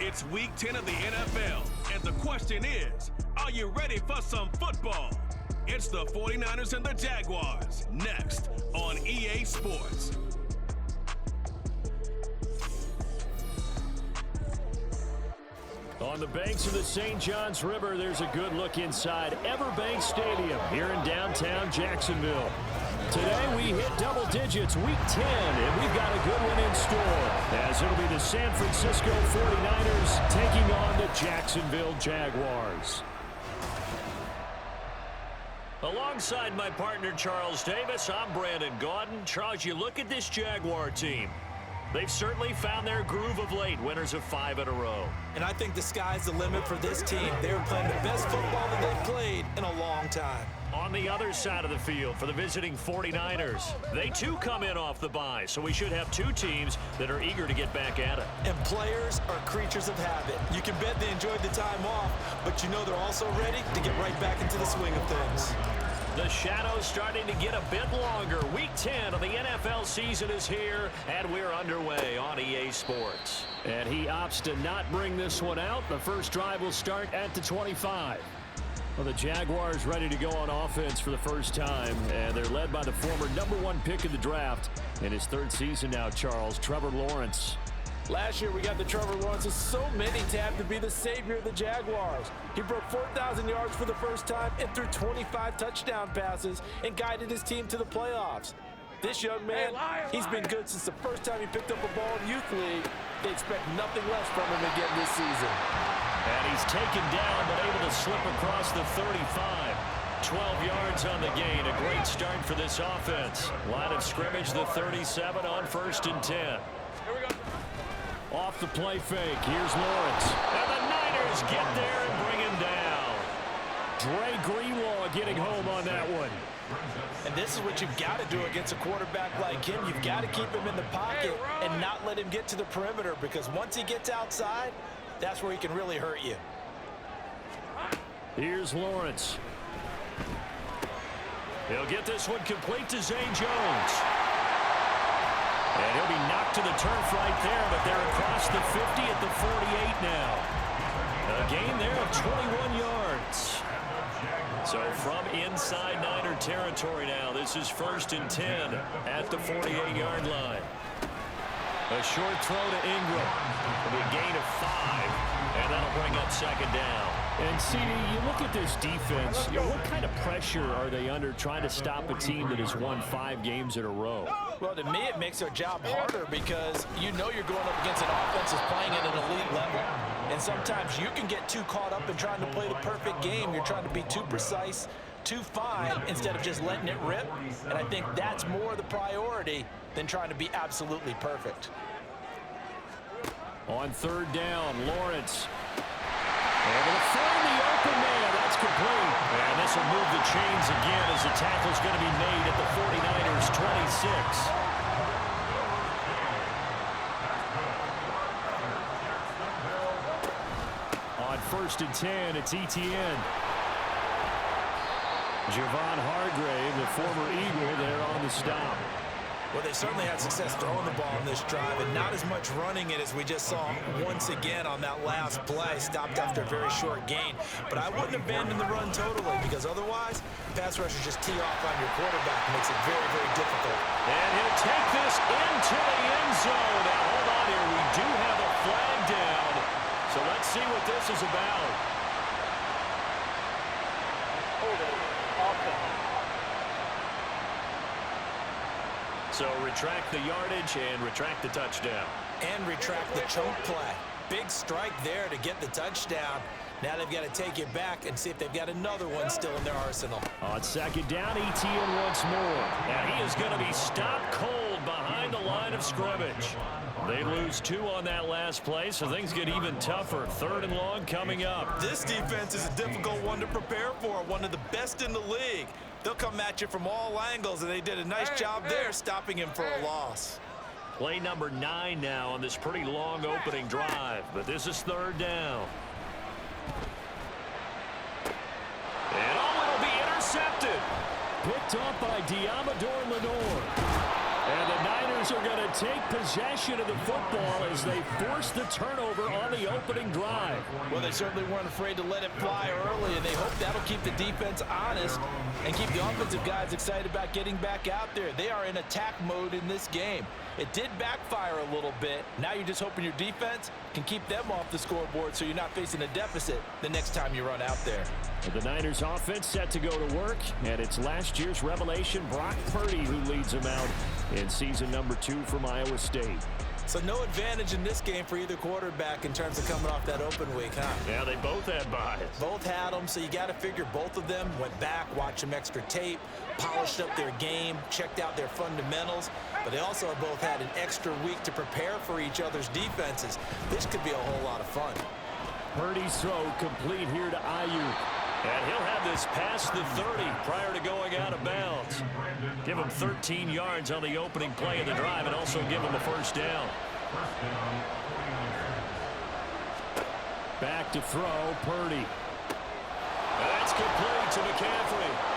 It's Week 10 of the NFL, and the question is, are you ready for some football? It's the 49ers and the Jaguars, next on EA Sports. On the banks of the St. Johns River, there's a good look inside Everbank Stadium here in downtown Jacksonville. Today we hit double digits, Week 10, and we've got a good one in store, as it'll be the San Francisco 49ers taking on the Jacksonville Jaguars. Alongside my partner Charles Davis, I'm Brandon Gaudin. Charles, you look at this Jaguar team. They've certainly found their groove of late, winners of 5 in a row. And I think the sky's the limit for this team. They're playing the best football that they've played in a long time. On the other side of the field for the visiting 49ers, they too come in off the bye, so we should have two teams that are eager to get back at it. And players are creatures of habit. You can bet they enjoyed the time off, but you know they're also ready to get right back into the swing of things. The shadow's starting to get a bit longer. Week 10 of the NFL season is here, and we're underway on EA Sports. And he opts to not bring this one out. The first drive will start at the 25. Well, the Jaguars ready to go on offense for the first time, and they're led by the former #1 pick of the draft in his 3rd season now, Charles, Trevor Lawrence. Last year, we got the Trevor Lawrences. So many tabbed to be the savior of the Jaguars. He broke 4,000 yards for the first time and threw 25 touchdown passes and guided his team to the playoffs. This young man, he's been good since the first time he picked up a ball in Youth League. They expect nothing less from him again this season. And he's taken down, but able to slip across the 35. 12 yards on the gain. A great start for this offense. Line of scrimmage, the 37 on 1st and 10. Here we go. Off the play fake, here's Lawrence. And the Niners get there and bring him down. Dre Greenlaw getting home on that one. And this is what you've got to do against a quarterback like him. You've got to keep him in the pocket and not let him get to the perimeter, because once he gets outside, that's where he can really hurt you. Here's Lawrence. He'll get this one complete to Zay Jones. And he'll be knocked to the turf right there, but they're across the 50 at the 48 now. A gain there of 21 yards. So from inside Niner territory now, this is 1st and 10 at the 48-yard line. A short throw to Ingram. It'll be a gain of 5, and that'll bring up 2nd down. And, CD, you look at this defense, what kind of pressure are they under trying to stop a team that has won 5 games in a row? Well, to me, it makes their job harder, because you know you're going up against an offense that's playing at an elite level. And sometimes you can get too caught up in trying to play the perfect game. You're trying to be too precise, too fine, instead of just letting it rip. And I think that's more the priority than trying to be absolutely perfect. On 3rd down, Lawrence. Able to find the open man. That's complete. And this will move the chains again as the tackle's going to be made at the 49ers 26. On 1st and 10, it's ETN. Javon Hargrave, the former Eagle, there on the stop. Well, they certainly had success throwing the ball in this drive, and not as much running it as we just saw once again on that last play. Stopped after a very short gain. But I wouldn't abandon the run totally, because otherwise, pass rushers just tee off on your quarterback. It makes it very, very difficult. And he'll take this into the end zone. Now, hold on here. We do have a flag down. So let's see what this is about. So retract the yardage and retract the touchdown. And retract the choke play. Big strike there to get the touchdown. Now they've got to take it back and see if they've got another one still in their arsenal. On 2nd down, ETN once more. And he is going to be stopped cold behind the line of scrimmage. They lose 2 on that last play, so things get even tougher. 3rd and long coming up. This defense is a difficult one to prepare for, one of the best in the league. They'll come at you from all angles, and they did a nice job there stopping him for a loss. Play number 9 now on this pretty long opening drive, but this is 3rd down. And it'll be intercepted. Picked up by Diamador Lenore. And the Niners are going to take possession of the football as they force the turnover on the opening drive. Well, they certainly weren't afraid to let it fly early, and they hope that'll keep the defense honest and keep the offensive guys excited about getting back out there. They are in attack mode in this game. It did backfire a little bit. Now you're just hoping your defense can keep them off the scoreboard so you're not facing a deficit the next time you run out there. The Niners offense set to go to work, and it's last year's revelation, Brock Purdy, who leads them out in season number 2 from Iowa State. So no advantage in this game for either quarterback in terms of coming off that open week, huh? Yeah, they both had buys. Both had them, so you got to figure both of them went back, watched some extra tape, polished up their game, checked out their fundamentals, but they also both had an extra week to prepare for each other's defenses. This could be a whole lot of fun. Purdy's throw complete here to Ayuk. And he'll have this past the 30 prior to going out of bounds. Give him 13 yards on the opening play of the drive and also give him a first down. Back to throw, Purdy. That's complete to McCaffrey.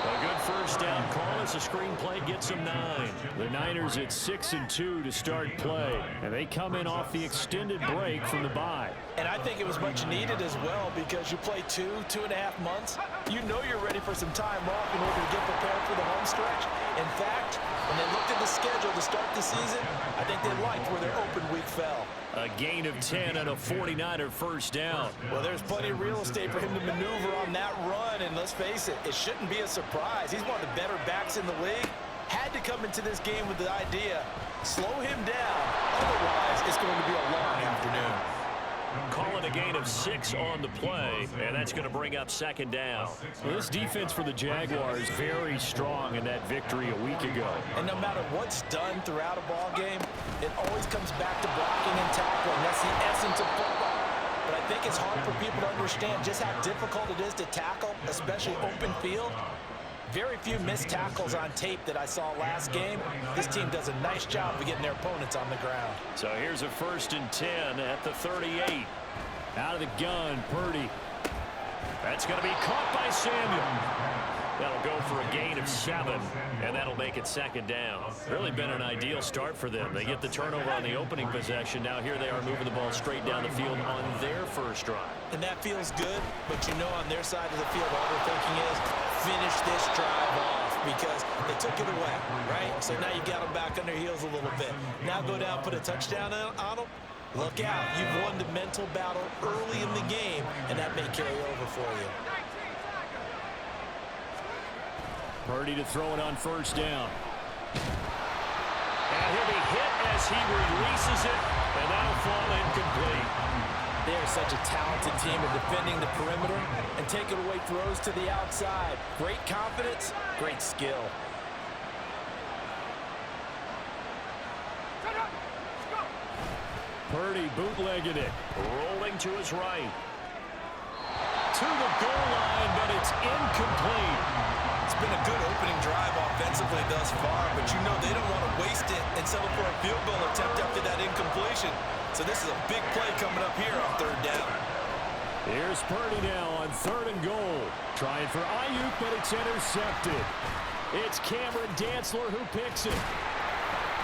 A good first down call as the screenplay gets them 9. The Niners at 6-2 to start play. And they come in off the extended break from the bye. And I think it was much needed as well because you play 2.5 months. You know you're ready for some time off in order to get prepared for the home stretch. In fact, when they looked at the schedule to start the season, I think they liked where their open week fell. A gain of 10 and a 49er first down. Well, there's plenty of real estate for him to maneuver on that run, and let's face it, it shouldn't be a surprise. He's one of the better backs in the league. Had to come into this game with the idea, slow him down, otherwise it's going to be a long afternoon. Call it a gain of 6 on the play, and that's going to bring up second down. Well, this defense for the Jaguars very strong in that victory a week ago. And no matter what's done throughout a ball game, it always comes back to blocking and tackling. That's the essence of football. But I think it's hard for people to understand just how difficult it is to tackle, especially open field. Very few missed tackles on tape that I saw last game. This team does a nice job of getting their opponents on the ground. So here's a 1st and 10 at the 38. Out of the gun, Purdy. That's going to be caught by Samuel. That'll go for a gain of 7, and that'll make it second down. Really been an ideal start for them. They get the turnover on the opening possession. Now here they are moving the ball straight down the field on their first drive. And that feels good, but you know on their side of the field, all they're thinking is finish this drive off because they took it away, right? So now you got them back on their heels a little bit. Now go down, put a touchdown on them. Look out. You've won the mental battle early in the game, and that may carry over for you. Purdy to throw it on first down. And he'll be hit as he releases it, and that'll fall incomplete. They are such a talented team at defending the perimeter and taking away throws to the outside. Great confidence, great skill. Purdy bootlegging it, rolling to his right. To the goal line, but it's incomplete. It's been a good opening drive offensively thus far, but you know they don't want to waste it and settle for a field goal attempt after that incompletion. So this is a big play coming up here on 3rd down. Here's Purdy now on 3rd and goal. Trying for Ayuk, but it's intercepted. It's Cameron Dantzler who picks it.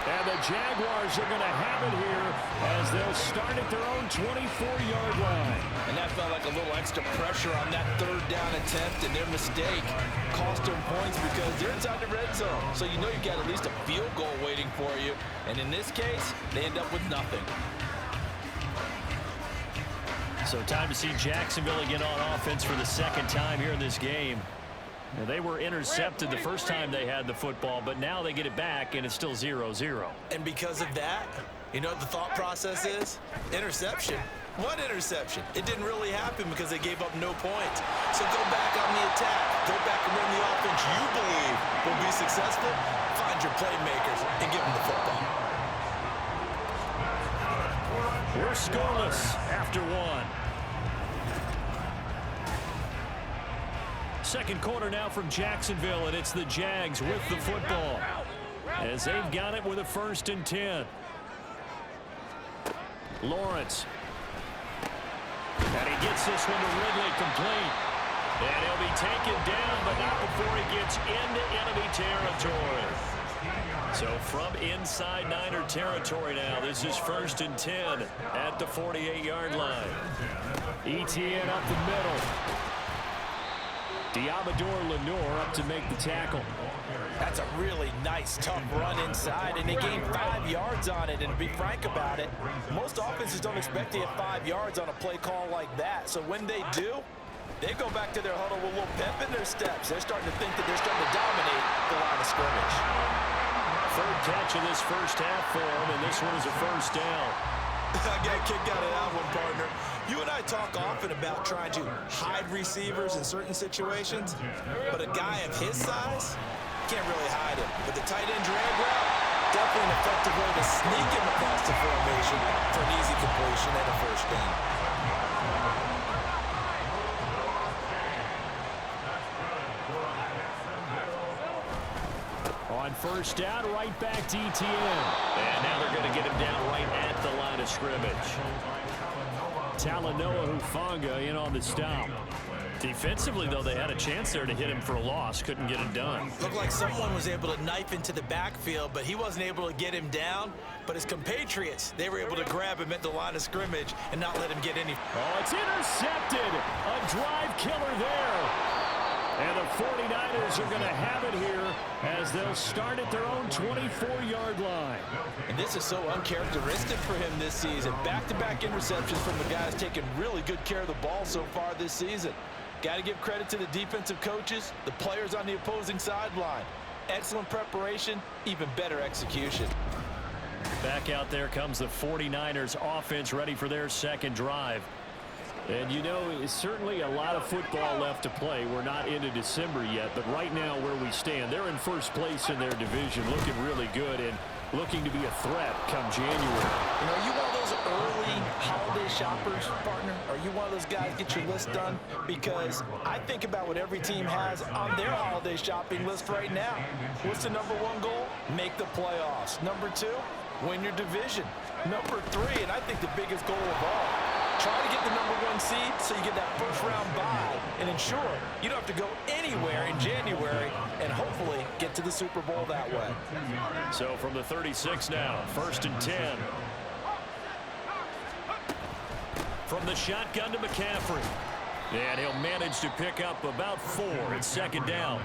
And the Jaguars are going to have it here as they'll start at their own 24-yard line. And that felt like a little extra pressure on that 3rd down attempt, and their mistake cost them points because they're inside the red zone. So you know you've got at least a field goal waiting for you. And in this case, they end up with nothing. So time to see Jacksonville again on offense for the 2nd time here in this game. Now, they were intercepted the first time they had the football, but now they get it back, and it's still 0-0. And because of that, you know what the thought process is? Interception. What interception? It didn't really happen because they gave up no points. So go back on the attack. Go back and run the offense you believe will be successful. Find your playmakers and give them the football. We're scoreless after 1. Second quarter now from Jacksonville, and it's the Jags with the football as they've got it with a 1st and 10. Lawrence. And he gets this one to Ridley complete. And he'll be taken down, but not before he gets into enemy territory. So from inside Niner territory now, this is 1st and 10 at the 48-yard line. ETN up the middle. Diamador Lenore up to make the tackle. That's a really nice, tough run inside, and they gained 5 yards on it. And to be frank about it, most offenses don't expect to get 5 yards on a play call like that. So when they do, they go back to their huddle with a little pep in their steps. They're starting to think that they're starting to dominate the line of scrimmage. Third catch of this first half for him, and this one is a first down. I got a kick out of that one, partner. You and I talk often about trying to hide receivers in certain situations, but a guy of his size can't really hide him. With the tight end drag route, definitely an effective way to sneak him across the formation for an easy completion and a first down. On first down, right back to ETN. And now they're going to get him down right at the line of scrimmage. Talanoa Hufanga in on the stop. Defensively, though, they had a chance there to hit him for a loss. Couldn't get it done. Looked like someone was able to knife into the backfield, but he wasn't able to get him down. But his compatriots, they were able to grab him at the line of scrimmage and not let him get any. Oh, it's intercepted. A drive killer there. And the 49ers are going to have it here as they'll start at their own 24-yard line. And this is so uncharacteristic for him this season. Back-to-back interceptions from the guys taking really good care of the ball so far this season. Got to give credit to the defensive coaches, the players on the opposing sideline. Excellent preparation, even better execution. Back out there comes the 49ers offense ready for their second drive. And you know, it's certainly a lot of football left to play. We're not into December yet, but right now where we stand, they're in first place in their division, looking really good and looking to be a threat come January. You know, are you one of those early holiday shoppers, partner? Are you one of those guys get your list done? Because I think about what every team has on their holiday shopping list right now. What's the number one goal? Make the playoffs. Number 2, win your division. Number 3, and I think the biggest goal of all, try to get the number 1 seed so you get that first round bye and ensure you don't have to go anywhere in January and hopefully get to the Super Bowl that way. So from the 36 now, 1st and 10. From the shotgun to McCaffrey. And he'll manage to pick up about 4 at second down.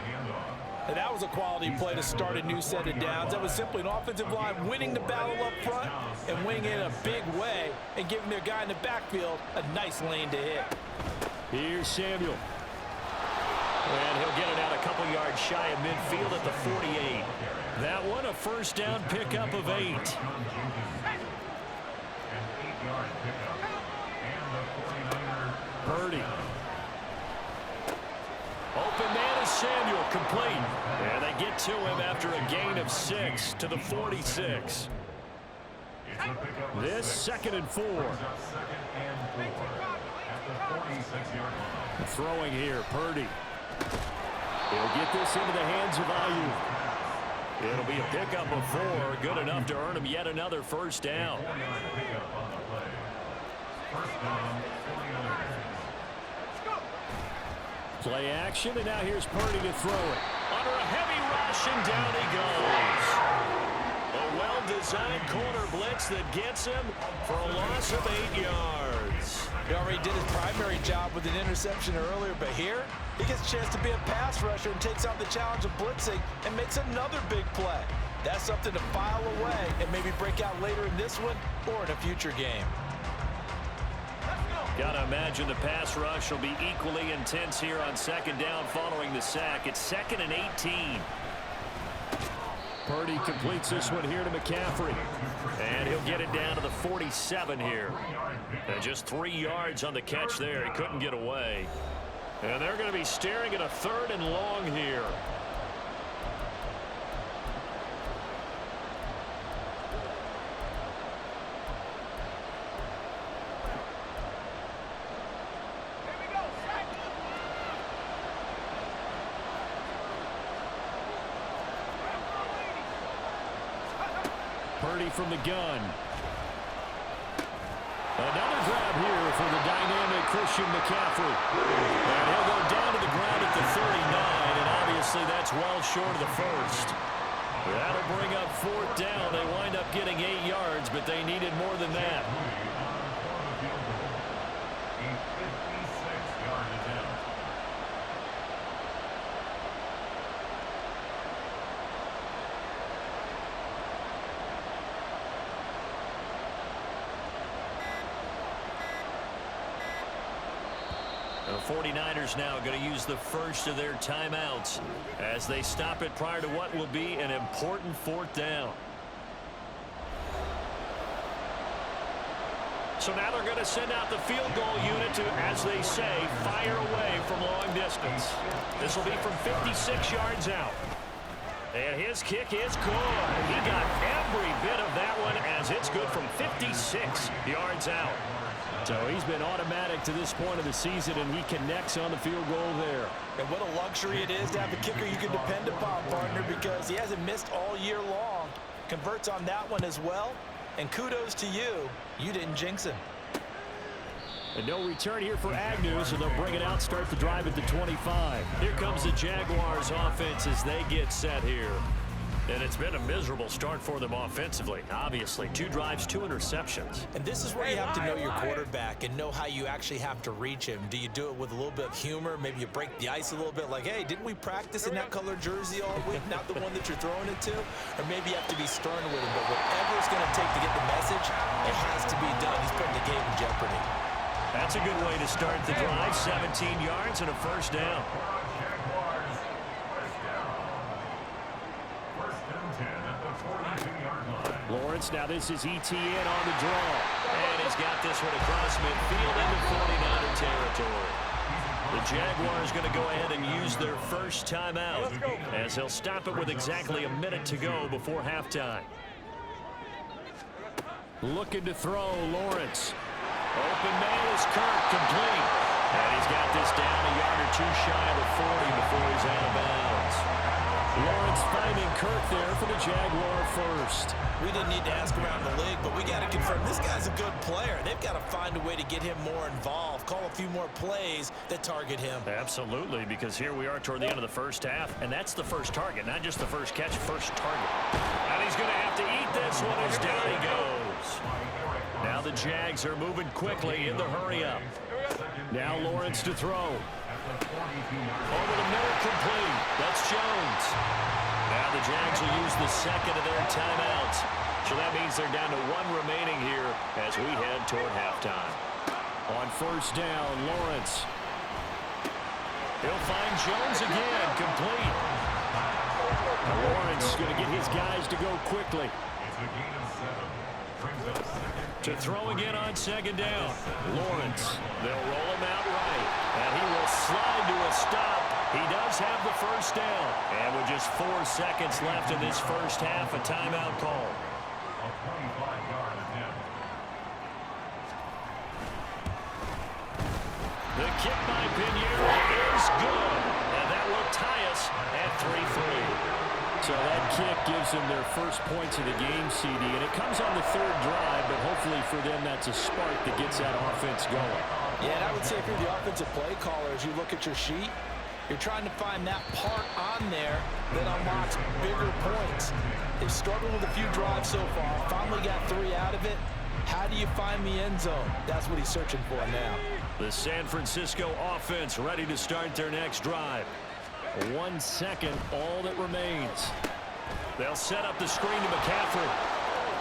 And that was a quality play to start a new set of downs. That was simply an offensive line winning the battle up front and winning it in a big way and giving their guy in the backfield a nice lane to hit. Here's Samuel. And he'll get it out a couple yards shy of midfield at the 48. That one a first down pickup of 8. Purdy. Open man is Samuel, complete. And they get to him after a gain of 6 to the 46. This 2nd and 4. Throwing here, Purdy. He'll get this into the hands of Ayuk. It'll be a pickup of 4, good enough to earn him yet another first down. Play action, and now here's Purdy to throw it. Under a heavy rush, and down he goes. A well-designed corner blitz that gets him for a loss of 8 yards. He already did his primary job with an interception earlier, but here he gets a chance to be a pass rusher and takes on the challenge of blitzing and makes another big play. That's something to file away and maybe break out later in this one or in a future game. Gotta imagine the pass rush will be equally intense here on second down following the sack. It's 2nd and 18. Purdy completes this one here to McCaffrey. And he'll get it down to the 47 here. And just 3 yards on the catch there. He couldn't get away. And they're going to be staring at a 3rd and long here. Purdy from the gun. Another grab here for the dynamic Christian McCaffrey. And he'll go down to the ground at the 39, and obviously that's well short of the first. That'll bring up 4th down. They wind up getting 8 yards, but they needed more than that. The 49ers now going to use the first of their timeouts as they stop it prior to what will be an important 4th down. So now they're going to send out the field goal unit to, as they say, fire away from long distance. This will be from 56 yards out. And his kick is good. He got every bit of that one as it's good from 56 yards out. So he's been automatic to this point of the season, and he connects on the field goal there. And what a luxury it is to have a kicker you can depend upon, partner, because he hasn't missed all year long. Converts on that one as well. And kudos to you. You didn't jinx him. And no return here for Agnew, so they'll bring it out, start the drive at the 25. Here comes the Jaguars offense as they get set here. And it's been a miserable start for them offensively. Obviously, 2 drives, 2 interceptions. And this is where you have to know your quarterback and know how you actually have to reach him. Do you do it with a little bit of humor? Maybe you break the ice a little bit like, hey, didn't we practice in that color jersey all week? Not the one that you're throwing it to? Or maybe you have to be stern with him. But whatever it's going to take to get the message, it has to be done. He's putting the game in jeopardy. That's a good way to start the drive. 17 yards and a 1st down. Lawrence, now this is ETN on the draw. And he's got this one across midfield into 49er territory. The Jaguars going to go ahead and use their first timeout as they'll stop it with exactly a minute to go before halftime. Looking to throw, Lawrence. Open man is Kirk, complete. And he's got this down a yard or 2 shy of the 40 before he's out of bounds. Lawrence finding Kirk there for the Jaguar first. We didn't need to ask around the league, but we got to confirm this guy's a good player. They've got to find a way to get him more involved, call a few more plays that target him. Absolutely, because here we are toward the end of the first half, and that's the first target, not just the first catch, first target. And he's going to have to eat this one as down he goes. Now the Jags are moving quickly in the hurry-up. Now Lawrence to throw. Over the middle, complete. That's Jones. Now the Jags will use the second of their timeouts. So that means they're down to 1 remaining here as we head toward halftime. On 1st down, Lawrence. He'll find Jones again, complete. Lawrence is going to get his guys to go quickly. To throw again on 2nd down. Lawrence. They'll roll him out right. And he will slide to a stop. He does have the 1st down. And with just 4 seconds left in this first half, a timeout call. The kick by Pinheiro is good. And that will tie us at 3-3. So that kick gives them their first points of the game, CD, and it comes on the 3rd drive, but hopefully for them that's a spark that gets that offense going. Yeah, and I would say if you're the offensive play caller, as you look at your sheet, you're trying to find that part on there that unlocks bigger points. They've struggled with a few drives so far, finally got 3 out of it. How do you find the end zone? That's what he's searching for now. The San Francisco offense ready to start their next drive. 1 second, all that remains. They'll set up the screen to McCaffrey.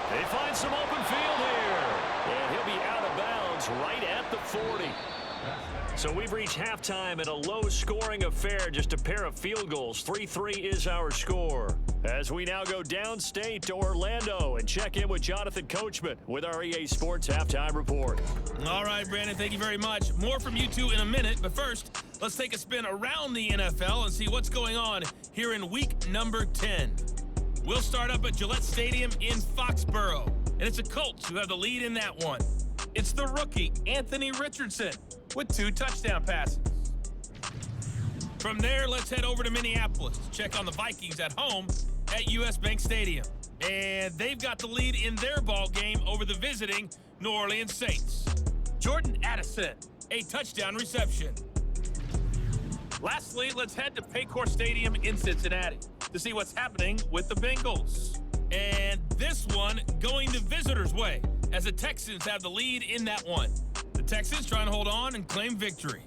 They find some open field here. And he'll be out of bounds right at the 40. So we've reached halftime in a low-scoring affair, just a pair of field goals. 3-3 is our score. As we now go downstate to Orlando and check in with Jonathan Coachman with our EA Sports Halftime Report. All right, Brandon, thank you very much. More from you two in a minute, but first, let's take a spin around the NFL and see what's going on here in week number 10. We'll start up at Gillette Stadium in Foxborough, and it's the Colts who have the lead in that one. It's the rookie, Anthony Richardson, with 2 touchdown passes. From there, let's head over to Minneapolis to check on the Vikings at home at US Bank Stadium. And they've got the lead in their ball game over the visiting New Orleans Saints. Jordan Addison, a touchdown reception. Lastly, let's head to Paycor Stadium in Cincinnati. to see what's happening with the Bengals. And this one going the visitors' way as the Texans have the lead in that one. The Texans trying to hold on and claim victory.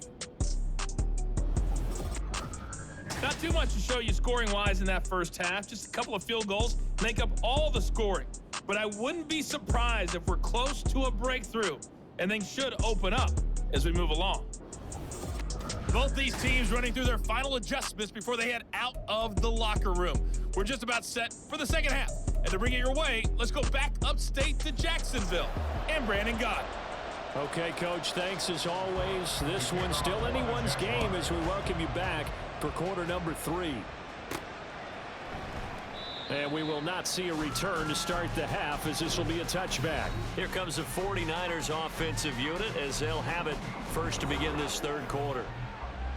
Not too much to show you scoring-wise in that first half. Just a couple of field goals make up all the scoring. But I wouldn't be surprised if we're close to a breakthrough, and things should open up as we move along. Both these teams running through their final adjustments before they head out of the locker room. We're just about set for the second half. And to bring it your way, let's go back upstate to Jacksonville and Brandon Gott. Okay, Coach, thanks as always. This one's still anyone's game as we welcome you back for quarter number 3. And we will not see a return to start the half as this will be a touchback. Here comes the 49ers offensive unit as they'll have it first to begin this third quarter.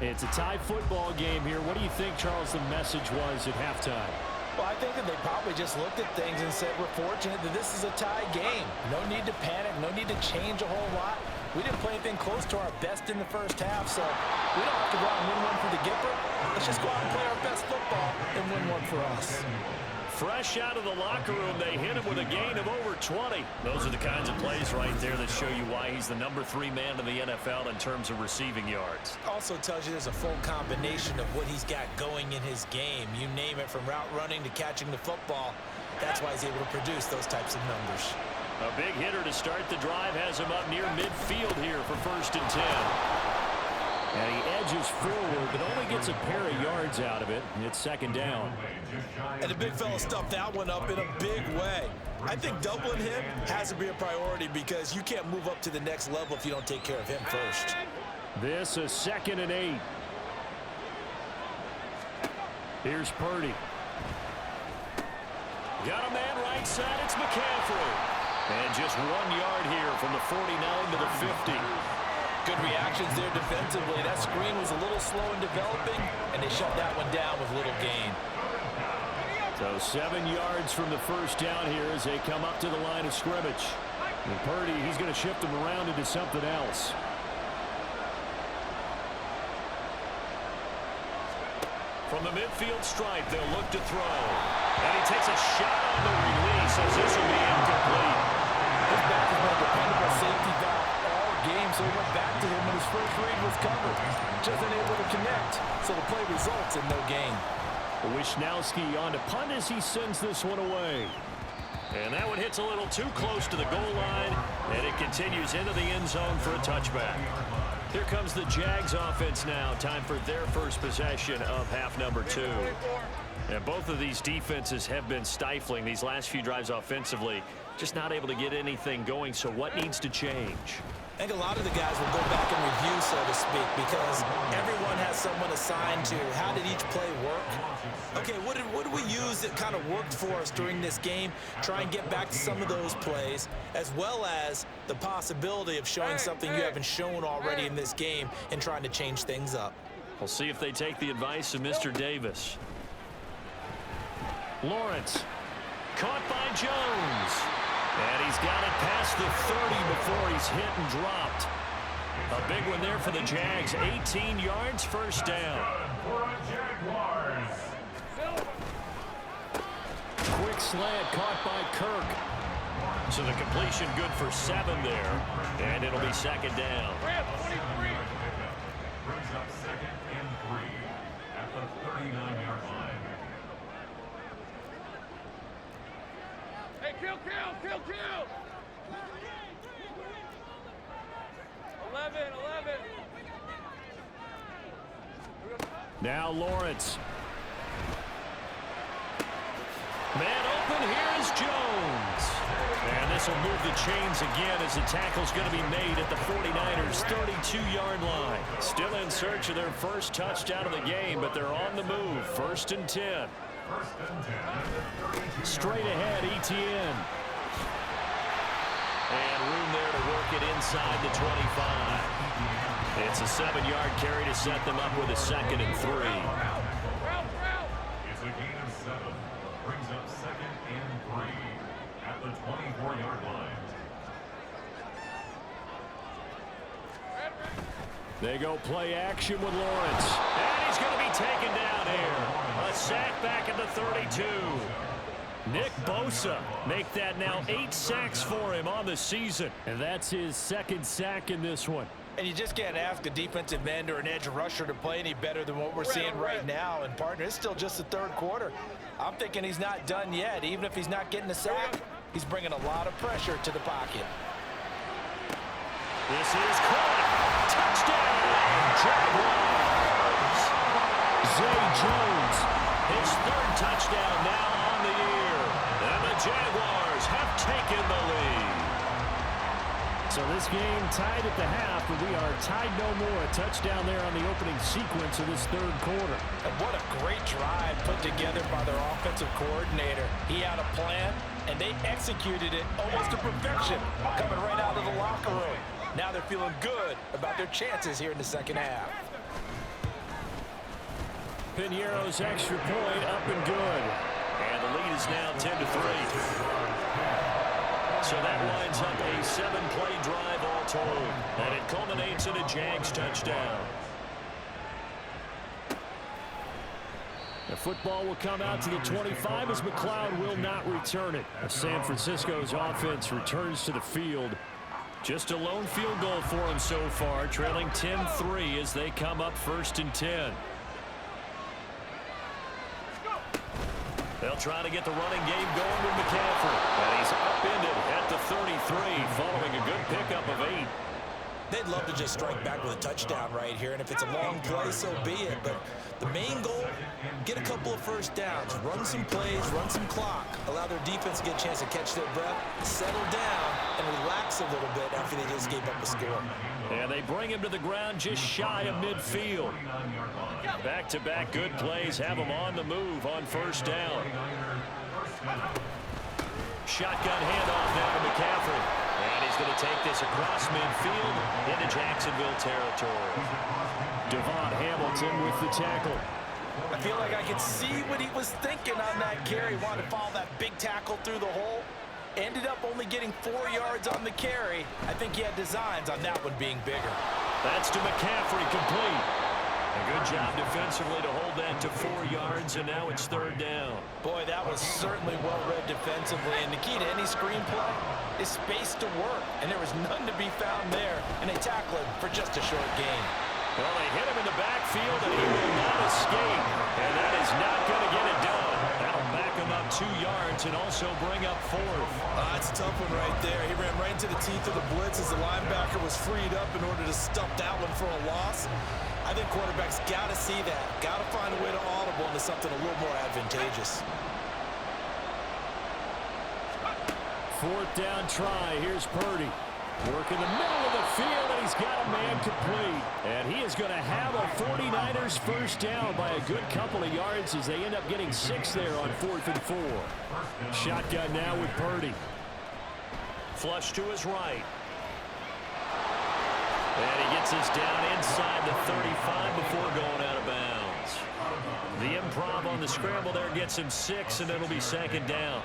It's a tie football game here. What do you think, Charles, the message was at halftime? Well, I think that they probably just looked at things and said, we're fortunate that this is a tie game. No need to panic, no need to change a whole lot. We didn't play anything close to our best in the first half, so we don't have to go out and win one for the Gipper. Let's just go out and play our best football and win one for us. Fresh out of the locker room, they hit him with a gain of over 20. Those are the kinds of plays right there that show you why he's the number 3 man in the NFL in terms of receiving yards. Also tells you there's a full combination of what he's got going in his game. You name it, from route running to catching the football. That's why he's able to produce those types of numbers. A big hitter to start the drive has him up near midfield here for 1st and 10. And he edges forward, but only gets a pair of yards out of it. And it's 2nd down. And the big fella stuffed that one up in a big way. I think doubling him has to be a priority because you can't move up to the next level if you don't take care of him first. This is 2nd and 8. Here's Purdy. Got a man right side. It's McCaffrey. And just 1 yard here from the 49 to the 50. Good reactions there defensively. That screen was a little slow in developing, and they shut that one down with little gain. So 7 yards from the first down here as they come up to the line of scrimmage. And Purdy, he's going to shift them around into something else. From the midfield stripe, they'll look to throw. And he takes a shot on the release as this will be incomplete. His back has been a dependable safety valve all game, so he went back to him when his first read was covered. Just unable to connect, so the play results in no gain. Wishnowski on to punt as he sends this one away. And that one hits a little too close to the goal line, and it continues into the end zone for a touchback. Here comes the Jags offense now. Time for their first possession of half number 2. And both of these defenses have been stifling these last few drives offensively. Just not able to get anything going, so what needs to change? I think a lot of the guys will go back and review, so to speak, because everyone has someone assigned to how did each play work. Okay, what did we use that kind of worked for us during this game? Try and get back to some of those plays, as well as the possibility of showing something you haven't shown already in this game and trying to change things up. We'll see if they take the advice of Mr. Davis. Lawrence. Caught by Jones. And he's got it past the 30 before he's hit and dropped. A big one there for the Jags. 18 yards, first down. Quick slant caught by Kirk. So the completion good for 7 there. And it'll be 2nd down. Brings up 2nd and 3 at the 39-yard line. Hey, kill! 11. Now Lawrence. Man open, here is Jones. And this will move the chains again as the tackle's going to be made at the 49ers' 32-yard line. Still in search of their first touchdown of the game, but they're on the move. 1st and 10. Straight ahead, Etienne. And room there to work it inside the 25. It's a 7-yard carry to set them up with a 2nd and 3. It's a gain of 7. Brings up 2nd and 3 at the 24-yard line. They go play action with Lawrence. And he's going to be taken down here. A sack back at the 32. Nick Bosa make that now 8 sacks for him on the season. And that's his second sack in this one. And you just can't ask a defensive end or an edge rusher to play any better than what we're seeing right now. And, partner, it's still just the third quarter. I'm thinking he's not done yet. Even if he's not getting a sack, he's bringing a lot of pressure to the pocket. This is caught. Touchdown, Jaguars. Zay Jones, his third touchdown now on the year. And the Jaguars have taken the lead. So this game tied at the half, but we are tied no more. A touchdown there on the opening sequence of this third quarter. And what a great drive put together by their offensive coordinator. He had a plan, and they executed it almost to perfection, coming right out of the locker room. Now they're feeling good about their chances here in the second half. Piñeiro's extra point up and good. And the lead is now 10-3. So that lines up a 7-play drive all told. And it culminates in a Jags touchdown. The football will come out to the 25 as McLeod will not return it. San Francisco's offense returns to the field. Just a lone field goal for him so far, trailing 10-3 as they come up 1st and 10. They'll try to get the running game going with McCaffrey. And he's upended at the 33 following a good pickup of 8. They'd love to just strike back with a touchdown right here, and if it's a long play, so be it. But the main goal, get a couple of first downs, run some plays, run some clock, allow their defense to get a chance to catch their breath, settle down, and relax a little bit after they just gave up a score. And they bring him to the ground just shy of midfield. Back-to-back good plays have him on the move on first down. Shotgun handoff now to McCaffrey. And he's going to take this across midfield into Jacksonville territory. Devon Hamilton with the tackle. I feel like I could see what he was thinking on that carry. Wanted to follow that big tackle through the hole. Ended up only getting 4 yards on the carry. I think he had designs on that one being bigger. That's to McCaffrey, complete. A good job defensively to hold that to 4 yards, and now it's third down. Boy, that was certainly well-read defensively, and the key to any screenplay is space to work, and there was none to be found there, and they tackle him for just a short gain. Well, they hit him in the backfield, and he will not escape, and that is not going to get it done. That'll back him up 2 yards and also bring up 4th. That's a tough one right there. He ran right into the teeth of the blitz as the linebacker was freed up in order to stop that one for a loss. I think quarterbacks got to see that. Got to find a way to audible into something a little more advantageous. 4th down try. Here's Purdy. Work in the middle of the field, and he's got a man complete. And he is going to have a 49ers first down by a good couple of yards as they end up getting 6 there on 4th and 4. Shotgun now with Purdy. Flush to his right. And he gets us down inside the 35 before going out of bounds. The improv on the scramble there gets him 6, and it'll be 2nd down.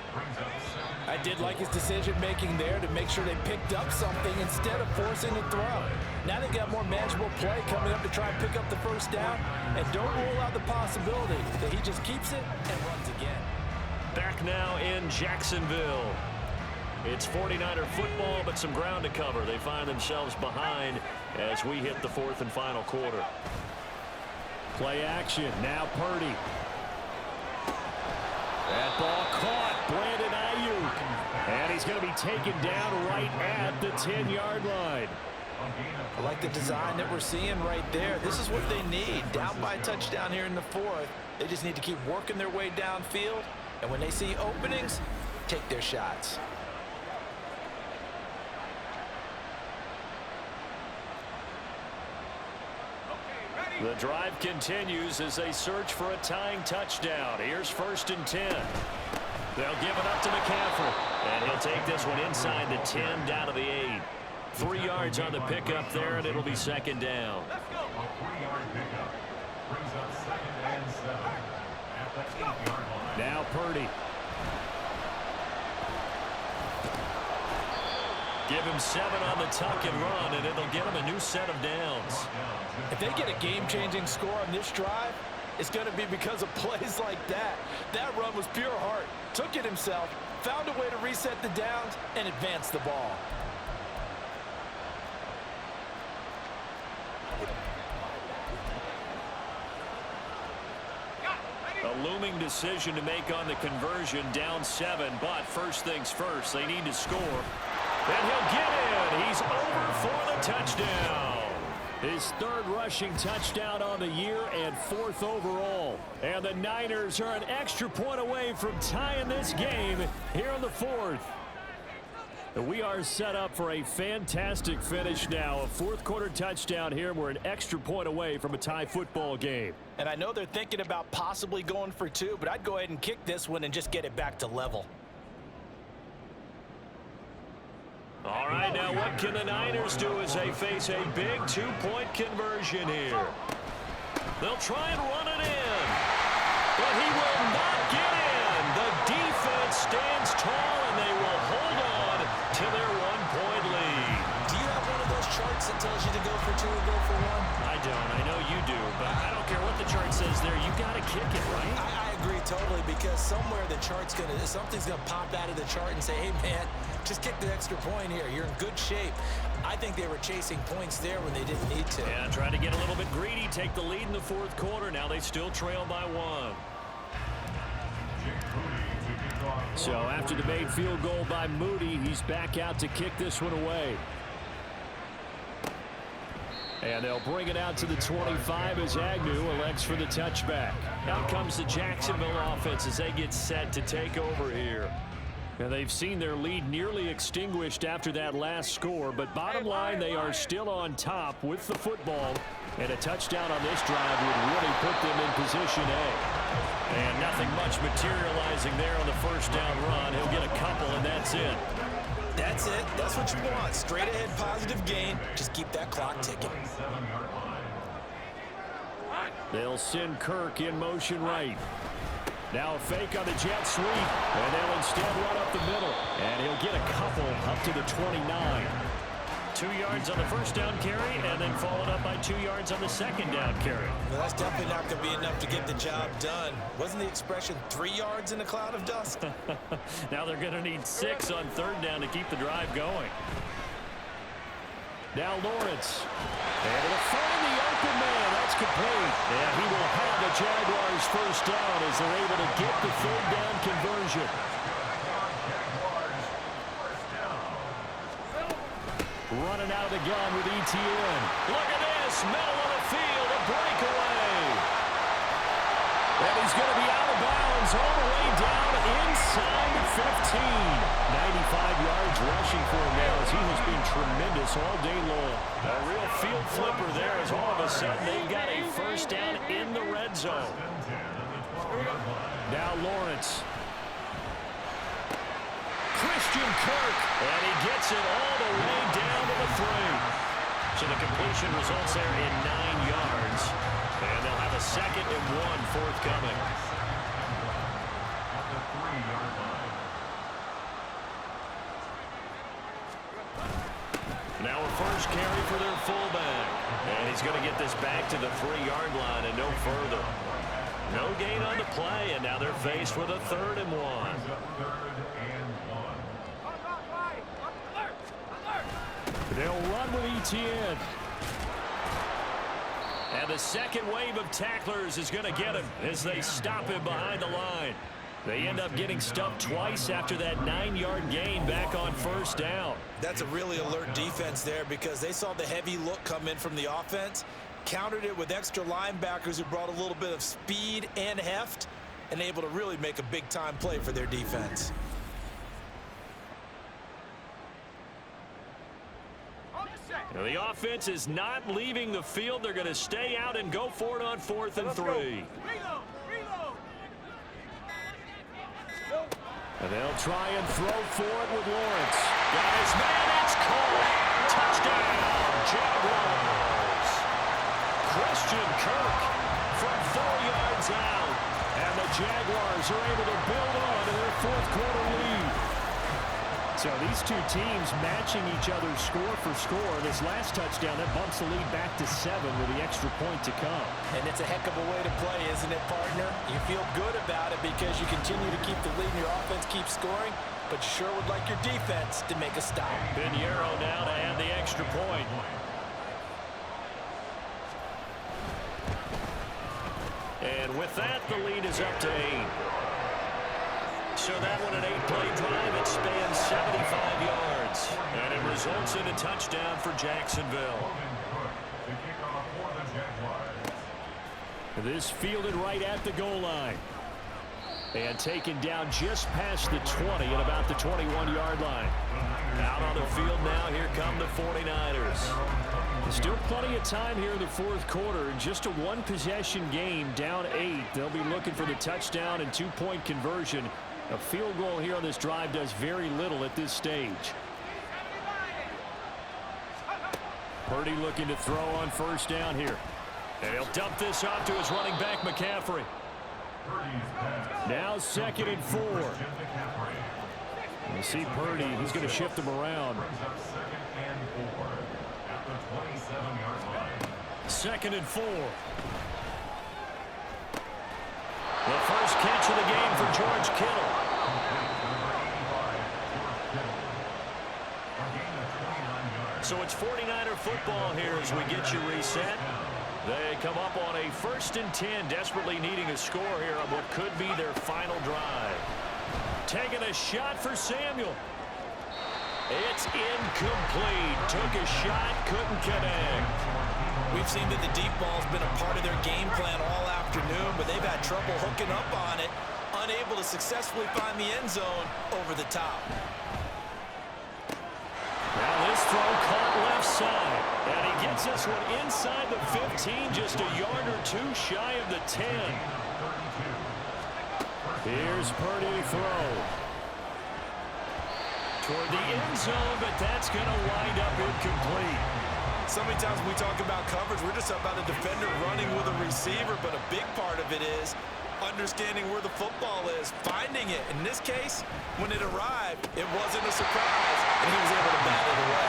I did like his decision-making there to make sure they picked up something instead of forcing a throw. Now they got more manageable play coming up to try and pick up the first down, and don't rule out the possibility that he just keeps it and runs again. Back now in Jacksonville. It's 49er football, but some ground to cover. They find themselves behind as we hit the 4th and final quarter. Play action. Now Purdy. That ball caught. Brandon Ayuk. And he's going to be taken down right at the 10-yard line. I like the design that we're seeing right there. This is what they need. Down by a touchdown here in the 4th. They just need to keep working their way downfield. And when they see openings, take their shots. The drive continues as they search for a tying touchdown. Here's 1st and 10. They'll give it up to McCaffrey. And he'll take this one inside the 10 down to the 8. 3 yards on the pickup there, and it'll be 2nd down. A 3-yard pickup brings up 2nd and 7 at the 8-yard line. Now Purdy. Give him 7 on the tuck and run, and it'll get him a new set of downs. If they get a game-changing score on this drive, it's going to be because of plays like that. That run was pure heart. Took it himself, found a way to reset the downs, and advance the ball. A looming decision to make on the conversion, down 7, but first things first, they need to score. And he'll get in. He's over for the touchdown. His 3rd rushing touchdown on the year and 4th overall. And the Niners are an extra point away from tying this game here in the 4th. We are set up for a fantastic finish now. A 4th quarter touchdown here. We're an extra point away from a tie football game. And I know they're thinking about possibly going for 2, but I'd go ahead and kick this one and just get it back to level. All right, now what can the Niners do as they face a big 2-point conversion here? They'll try and run it in, but he will not get in. The defense stands tall, and they will hold on to their 1-point lead. Do you have one of those charts that tells you to go for 2 or go for 1? I don't. I know you do, but I don't care what the chart says there. You got to kick it, right? I agree totally, because somewhere the chart's something's gonna pop out of the chart and say, hey man, just kick the extra point here. You're in good shape. I think they were chasing points there when they didn't need to. Yeah, trying to get a little bit greedy, take the lead in the 4th quarter. Now they still trail by 1. So after the made field goal by Moody, he's back out to kick this one away. And they'll bring it out to the 25 as Agnew elects for the touchback. Out comes the Jacksonville offense as they get set to take over here. And they've seen their lead nearly extinguished after that last score, but bottom line, they are still on top with the football, and a touchdown on this drive would really put them in position A. And nothing much materializing there on the first down run. He'll get a couple, and that's it. That's it. That's what you want. Straight ahead positive gain. Just keep that clock ticking. They'll send Kirk in motion right. Now a fake on the jet sweep, and they'll instead run up the middle. And he'll get a couple up to the 29. 2 yards on the first down carry, and then followed up by 2 yards on the second down carry. Well, that's definitely not going to be enough to get the job done. Wasn't the expression 3 yards in a cloud of dust? Now they're going to need 6 on 3rd down to keep the drive going. Now Lawrence. And it'll find the open man. That's complete. And he will have the Jaguars first down as they're able to get the 3rd down conversion. Running out of the gun with ETN. Look at this. Middle of the field. A breakaway. And he's going to be out of bounds all the way down inside the 15. 95 yards rushing for him now as he has been tremendous all day long. A real field flipper there as all of a sudden they've got a first down in the red zone. Now Lawrence. Christian Kirk. And he gets it all the way down to the 3. So the completion results there in 9 yards. And they'll have a 2nd and 1 forthcoming. Now a first carry for their fullback. And he's going to get this back to the 3-yard line and no further. No gain on the play, and now they're faced with a 3rd and 1. They'll run with ETN. And the second wave of tacklers is going to get him as they stop him behind the line. They end up getting stuffed twice after that 9-yard gain back on first down. That's a really alert defense there because they saw the heavy look come in from the offense, countered it with extra linebackers who brought a little bit of speed and heft, and able to really make a big-time play for their defense. Now the offense is not leaving the field. They're going to stay out and go for it on 4th and 3. And they'll try and throw for it with Lawrence. Guys, man, it's caught. Touchdown, Jaguars. Christian Kirk from 4 yards out. And the Jaguars are able to build on to their 4th quarter lead. So these two teams matching each other score for score. This last touchdown, that bumps the lead back to 7 with the extra point to come. And it's a heck of a way to play, isn't it, partner? You feel good about it because you continue to keep the lead and your offense keeps scoring, but you sure would like your defense to make a stop. Pinheiro now to add the extra point. And with that, the lead is up to 8. So that one, an 8-play drive, it spans 75 yards. And it results in a touchdown for Jacksonville. This fielded right at the goal line. And taken down just past the 20 at about the 21-yard line. Out on the field now, here come the 49ers. Still plenty of time here in the fourth quarter. Just a one-possession game, down 8. They'll be looking for the touchdown and two-point conversion. A field goal here on this drive does very little at this stage. Purdy looking to throw on first down here. And he'll dump this off to his running back, McCaffrey. Now 2nd and 4. You see Purdy, he's going to shift him around. 2nd and 4. The first catch of the game for George Kittle. So it's 49er football here as we get you reset. They come up on a 1st and 10, desperately needing a score here on what could be their final drive. Taking a shot for Samuel. It's incomplete. Took a shot, couldn't connect. We've seen that the deep ball's been a part of their game plan all afternoon, but they've had trouble hooking up on it, unable to successfully find the end zone over the top. Now this throw caught left side, and he gets this one inside the 15, just a yard or two shy of the 10. Here's Purdy to throw. Toward the end zone, but that's going to wind up incomplete. So many times when we talk about coverage, we're just about a defender running with a receiver, but a big part of it is understanding where the football is, finding it. In this case, when it arrived, it wasn't a surprise, and he was able to bat it away.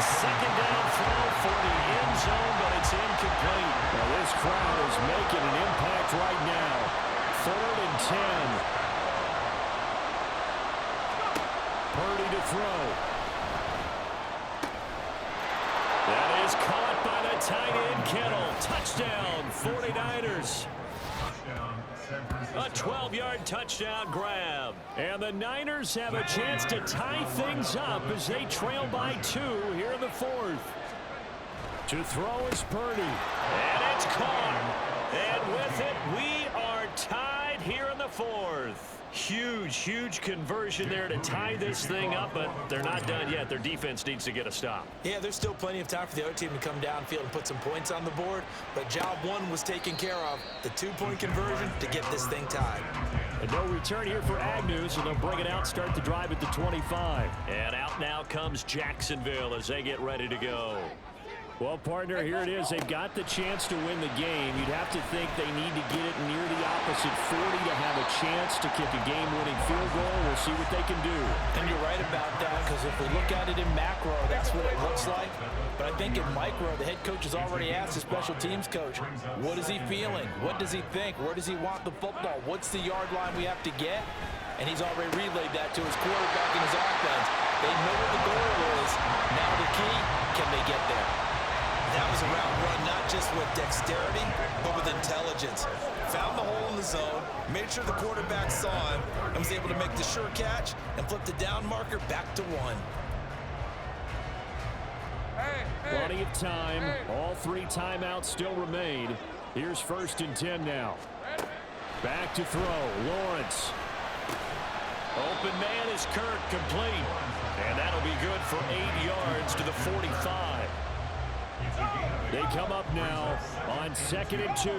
Second down throw for the end zone, but it's incomplete. Now this crowd is making an impact right now. 3rd and 10. Purdy to throw. That is caught by the tight end, Kittle. Touchdown, 49ers. A 12-yard touchdown grab. And the Niners have a chance to tie things up as they trail by 2 here in the 4th. To throw is Purdy. And it's caught. And with it, we are tied here in the 4th. Huge conversion there to tie this thing up, but they're not done yet. Their defense needs to get a stop. Yeah, there's still plenty of time for the other team to come downfield and put some points on the board, but job 1 was taken care of. The 2-point conversion to get this thing tied. And no return here for Agnew, so they'll bring it out, start the drive at the 25. And out now comes Jacksonville as they get ready to go. Well, partner, here it is. They've got the chance to win the game. You'd have to think they need to get it near the opposite 40 to have a chance to kick a game-winning field goal. We'll see what they can do. And you're right about that, because if we look at it in macro, that's what it looks like. But I think in micro, the head coach has already asked the special teams coach, what is he feeling? What does he think? Where does he want the football? What's the yard line we have to get? And he's already relayed that to his quarterback and his offense. They know what the goal is. Now the key, can they get there? That was a route run, not just with dexterity, but with intelligence. Found the hole in the zone, made sure the quarterback saw him, and was able to make the sure catch and flip the down marker back to 1. Plenty of time. All 3 timeouts still remain. Here's 1st and 10 now. Back to throw. Lawrence. Open man is Kirk, complete. And that'll be good for 8 yards to the 45. They come up now on 2nd and 2.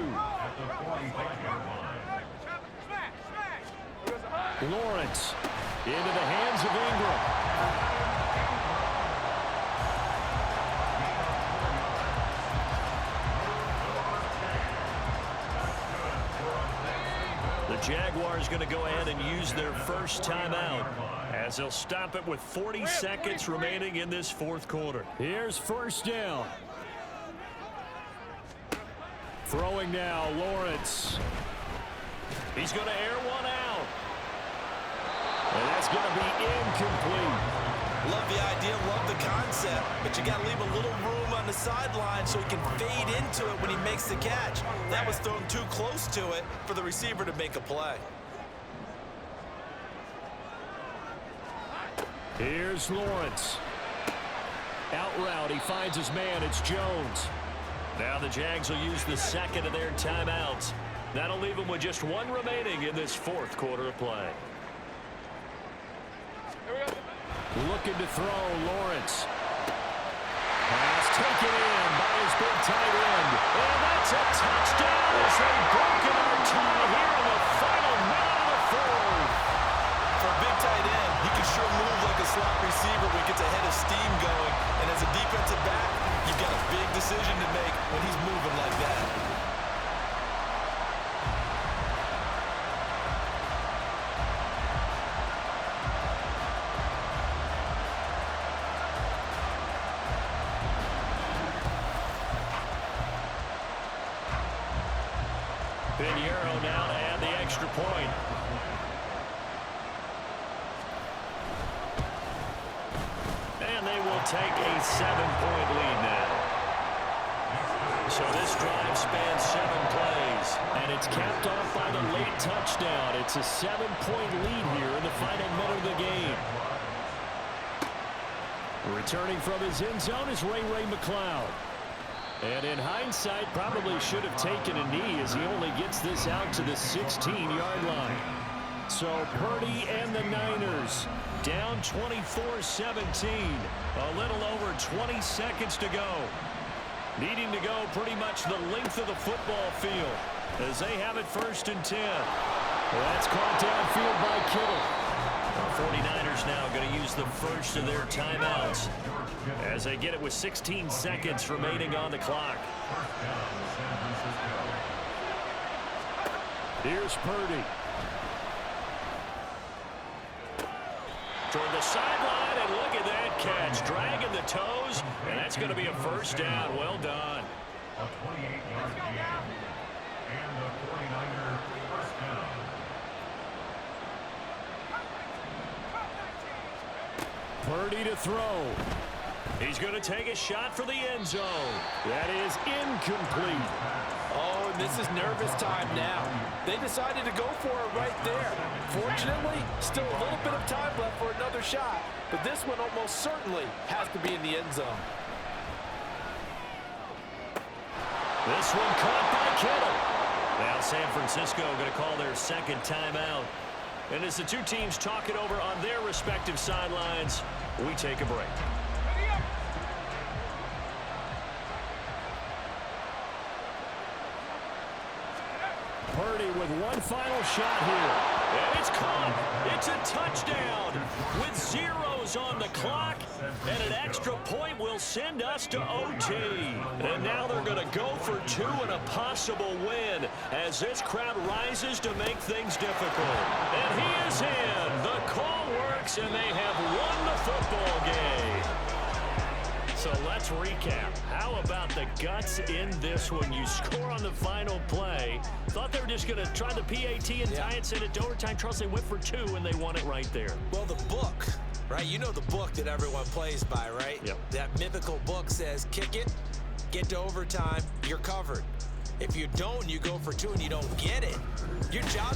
Lawrence into the hands of Ingram. The Jaguars going to go ahead and use their first timeout as they'll stop it with 40 seconds remaining in this fourth quarter. Here's first down. Throwing now, Lawrence. He's going to air one out. And that's going to be incomplete. Love the idea, love the concept, but you got to leave a little room on the sideline so he can fade into it when he makes the catch. That was thrown too close to it for the receiver to make a play. Here's Lawrence. Out route, he finds his man. It's Jones. Now the Jags will use the second of their timeouts. That'll leave them with just one remaining in this fourth quarter of play. Looking to throw, Lawrence. Pass taken in by his big tight end. And that's a touchdown as they've broken our tie here in the final minute of the fourth. For a big tight end, he can sure move like a slot receiver when he gets a head of steam going. And as a defensive back, you've got a big decision to make when he's moving like that. Pinheiro now to add the extra point. And they will take a 7-point lead now. So this drive spans 7 plays. And it's capped off by the late touchdown. It's a 7-point lead here in the final minute of the game. Returning from his end zone is Ray McCloud. And in hindsight, probably should have taken a knee as he only gets this out to the 16-yard line. So Purdy and the Niners down 24-17. A little over 20 seconds to go. Needing to go pretty much the length of the football field as they have it 1st and 10. Well, that's caught downfield by Kittle. The 49ers now going to use the first of their timeouts as they get it with 16 seconds remaining on the clock. Here's Purdy. Toward the sideline, and look at that catch. Dragging the toes, and that's going to be a first down. Well done. A 28-yard gain. And the 49er first down. Purdy to throw. He's going to take a shot for the end zone. That is incomplete. Oh, and this is nervous time now. They decided to go for it right there. Fortunately, still a little bit of time left for another shot, but this one almost certainly has to be in the end zone. This one caught by Kittle. Now San Francisco going to call their second timeout. And as the two teams talk it over on their respective sidelines, we take a break. Purdy with one final shot here. And it's caught. It's a touchdown with zeros on the clock. And an extra point will send us to OT. And now they're going to go for 2 and a possible win as this crowd rises to make things difficult. And he is in. The call works, and they have won the football game. So let's recap. How about the guts in this one? You score on the final play. Thought they were just going to try the PAT and tie it, send it to overtime. Trust they went for 2, and they won it right there. Well, the book, right? You know the book that everyone plays by, right? Yep. That mythical book says, kick it, get to overtime, you're covered. If you don't, you go for 2 and you don't get it, your job